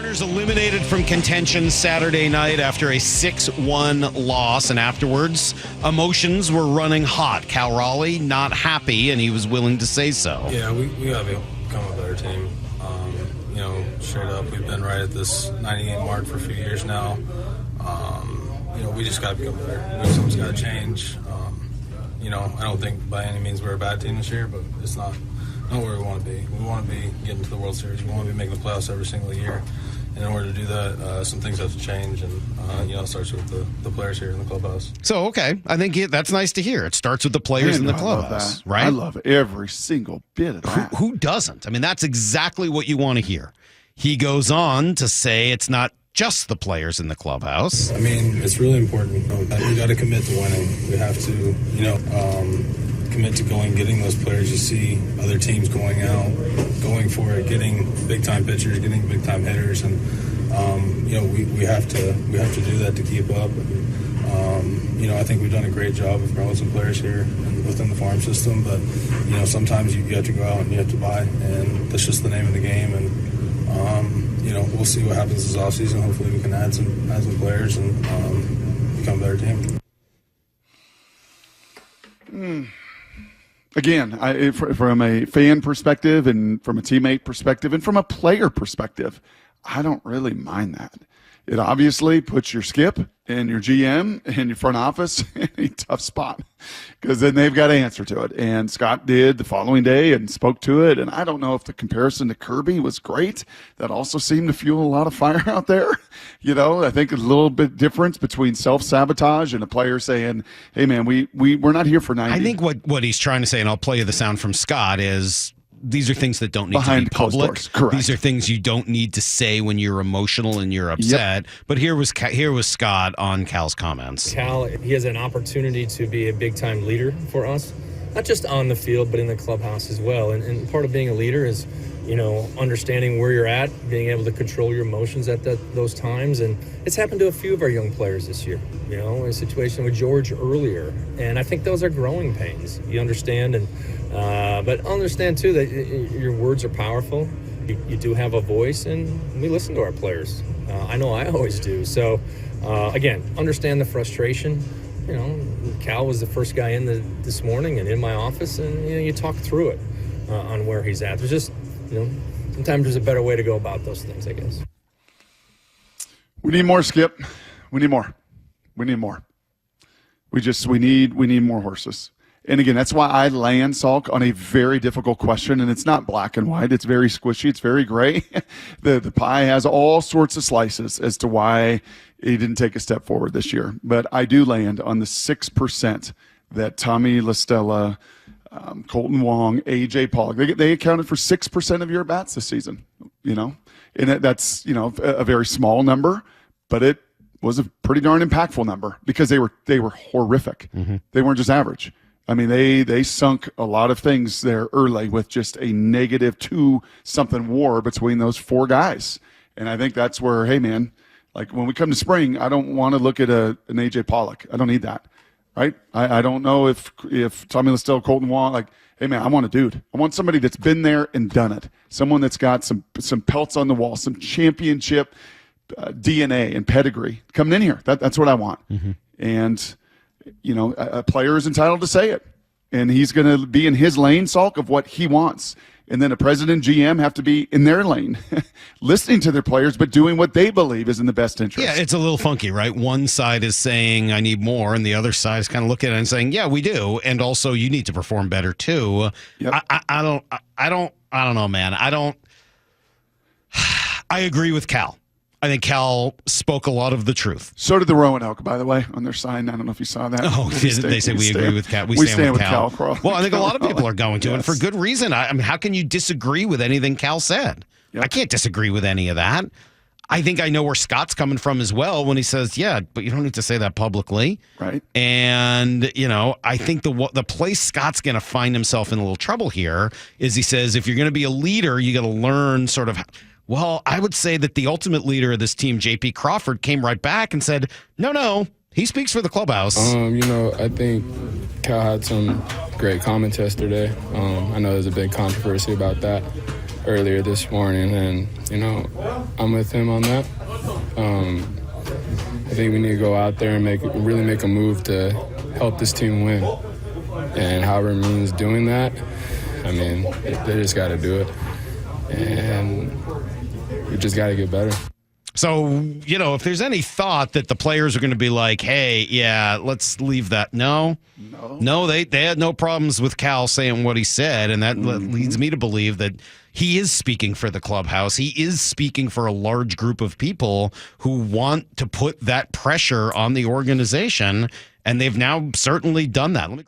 Mariners eliminated from contention Saturday night after a 6-1 loss, and afterwards, emotions were running hot. Cal Raleigh not happy, and he was willing to say so. Yeah, we got to become a better team. Straight up, we've been right at this 90-game mark for a few years now. We just got to become better. Something's got to change. I don't think by any means we're a bad team this year, but it's not where we want to be. We want to be getting to the World Series. We want to be making the playoffs every single year. And in order to do that, some things have to change, and it starts with the players here in the clubhouse. So, okay, I think that's nice to hear. It starts with the players in the clubhouse, right? I love every single bit of that. Who doesn't? I mean, that's exactly what you want to hear. He goes on to say it's not just the players in the clubhouse. I mean, it's really important. We got to commit to winning. We have to, commit to getting those players. You see other teams going out, going for it, getting big-time pitchers, getting big-time hitters, and we have to do that to keep up. I think we've done a great job of growing some players here and within the farm system, but sometimes you have to go out and you have to buy, and that's just the name of the game. And we'll see what happens this offseason. Hopefully, we can add some players and become a better team. Again, from a fan perspective and from a teammate perspective and from a player perspective, I don't really mind that. It obviously puts your skip and your GM and your front office in a tough spot because then they've got to answer to it. And Scott did the following day and spoke to it. And I don't know if the comparison to Kirby was great. That also seemed to fuel a lot of fire out there. I think a little bit difference between self-sabotage and a player saying, hey, man, we're not here for 90. I think what he's trying to say, and I'll play you the sound from Scott, is these are things that don't need to be public. Correct. These are things you don't need to say when you're emotional and you're upset. Yep. But here was Scott on Cal's comments. Cal, he has an opportunity to be a big-time leader for us, not just on the field, but in the clubhouse as well. And part of being a leader is, understanding where you're at, being able to control your emotions at those times. And it's happened to a few of our young players this year, a situation with George earlier. And I think those are growing pains. You understand, but understand, too, that your words are powerful. You do have a voice, and we listen to our players. I know I always do. So, again, understand the frustration. Cal was the first guy in this morning and in my office, and you talk through it on where he's at. There's just, sometimes there's a better way to go about those things, I guess. We need more, Skip. We need more. We need more. We need more horses. And again, that's why I land Salk on a very difficult question, and it's not black and white. It's very squishy. It's very gray. The pie has all sorts of slices as to why he didn't take a step forward this year. But I do land on the 6% that Tommy LaStella, Colton Wong, A.J. Pollock, they accounted for 6% of your at-bats this season, and that's, a very small number, but it was a pretty darn impactful number because they were horrific. Mm-hmm. They weren't just average. I mean, they sunk a lot of things there early with just a -2-something WAR between those four guys. And I think that's where, hey, man, like when we come to spring, I don't want to look at an A.J. Pollock. I don't need that, right? I don't know if Tommy LaStella, Colton Wong, like, hey, man, I want a dude. I want somebody that's been there and done it, someone that's got some pelts on the wall, some championship DNA and pedigree coming in here. That's what I want. Mm-hmm. And a player is entitled to say it, and he's going to be in his lane, Salk, of what he wants. And then a president, GM have to be in their lane, listening to their players, but doing what they believe is in the best interest. Yeah, it's a little funky, right? One side is saying, I need more, and the other side is kind of looking at it and saying, yeah, we do. And also, you need to perform better, too. Yep. I don't know, man. I agree with Cal. I think Cal spoke a lot of the truth. So did the Roanoke, by the way, on their sign. I don't know if you saw that. Oh, they say we agree with Cal. We stand with Cal. Well, I think a lot of people are going to, and for good reason. I mean, how can you disagree with anything Cal said? Yep. I can't disagree with any of that. I think I know where Scott's coming from as well when he says, yeah, but you don't need to say that publicly. Right. And, I think the place Scott's going to find himself in a little trouble here is he says, if you're going to be a leader, you got to learn sort of. Well, I would say that the ultimate leader of this team, J.P. Crawford, came right back and said, no, he speaks for the clubhouse. I think Cal had some great comments yesterday. I know there's a big controversy about that earlier this morning, and, I'm with him on that. I think we need to go out there and really make a move to help this team win. And however it means doing that, they just got to do it. And we just got to get better. So, if there's any thought that the players are going to be like, hey, yeah, let's leave that. No, they had no problems with Cal saying what he said. And that leads me to believe that he is speaking for the clubhouse. He is speaking for a large group of people who want to put that pressure on the organization. And they've now certainly done that.